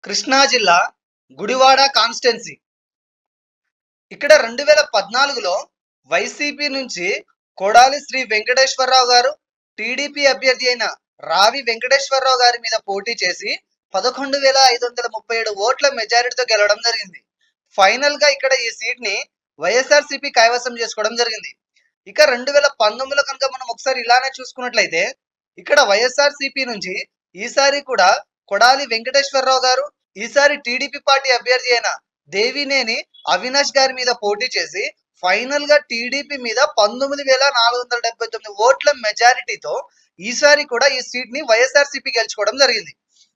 కృష్ణా జిల్లా గుడివాడ కాన్స్టెన్సీ. ఇక్కడ 2014లో వైసీపీ నుంచి కొడాలి శ్రీ వెంకటేశ్వరరావు గారు, టీడీపీ అభ్యర్థి అయిన రావి వెంకటేశ్వరరావు గారి మీద పోటీ చేసి 11,537 ఓట్ల మెజారిటీతో గెలవడం జరిగింది. ఫైనల్ గా ఇక్కడ ఈ సీట్ ని వైఎస్ఆర్సీపీ కైవసం చేసుకోవడం జరిగింది. ఇక 2019లో కనుక మనం ఒకసారి ఇలానే చూసుకున్నట్లయితే ఇక్కడ వైఎస్ఆర్సీపీ నుంచి ఈసారి కూడా కొడాలి వెంకటేశ్వరరావు గారు, ఈసారి టీడీపీ పార్టీ అభ్యర్థి అయిన దేవినేని అవినాష్ గారి మీద పోటీ చేసి ఫైనల్ గా టీడీపీ మీద 19,479 ఓట్ల మెజారిటీతో ఈసారి కూడా ఈ సీట్ ని వైఎస్ఆర్సీపీ గెలుచుకోవడం జరిగింది.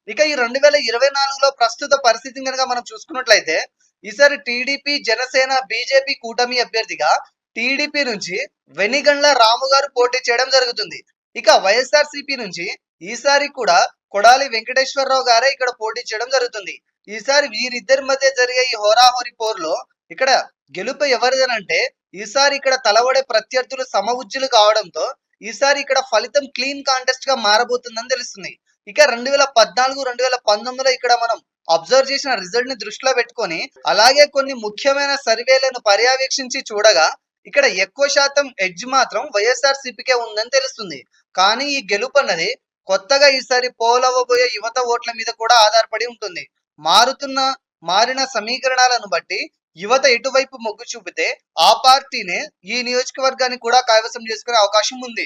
ఇక ఈ 2024లో ప్రస్తుత పరిస్థితిని కనుక మనం చూసుకున్నట్లయితే ఈసారి టీడీపీ, జనసేన, బీజేపీ కూటమి అభ్యర్థిగా టీడీపీ నుంచి వెనిగండ్ల రాము గారు పోటీ చేయడం జరుగుతుంది. ఇక వైఎస్ఆర్సీపీ నుంచి ఈసారి కూడా కొడాలి వెంకటేశ్వరరావు గారే ఇక్కడ పోటీ చేయడం జరుగుతుంది. ఈసారి వీరిద్దరి మధ్య జరిగే ఈ హోరాహోరీ పోరులో ఇక్కడ గెలుపు ఎవరిదనంటే ఈసారి ఇక్కడ తలవడే ప్రత్యర్థులు సమవుజ్జులు కావడంతో ఈసారి ఇక్కడ ఫలితం క్లీన్ కాంటెస్ట్ గా మారబోతుందని తెలుస్తుంది. ఇక 2014, 2019లో ఇక్కడ మనం అబ్జర్వ్ చేసిన రిజల్ట్ ని దృష్టిలో పెట్టుకొని అలాగే కొన్ని ముఖ్యమైన సర్వేలను పర్యవేక్షించి చూడగా ఇక్కడ ఎక్కువ శాతం ఎడ్జ్ మాత్రం వైఎస్ఆర్ సిపికే ఉందని తెలుస్తుంది. కానీ ఈ గెలుపు అన్నది కొత్తగా ఈసారి పోలవబోయే యువత ఓట్ల మీద కూడా ఆధారపడి ఉంటుంది. మారిన సమీకరణాలను బట్టి యువత ఎటువైపు మొగ్గు చూపితే ఆ పార్టీనే ఈ నియోజకవర్గాన్ని కూడా కైవసం చేసుకునే అవకాశం ఉంది.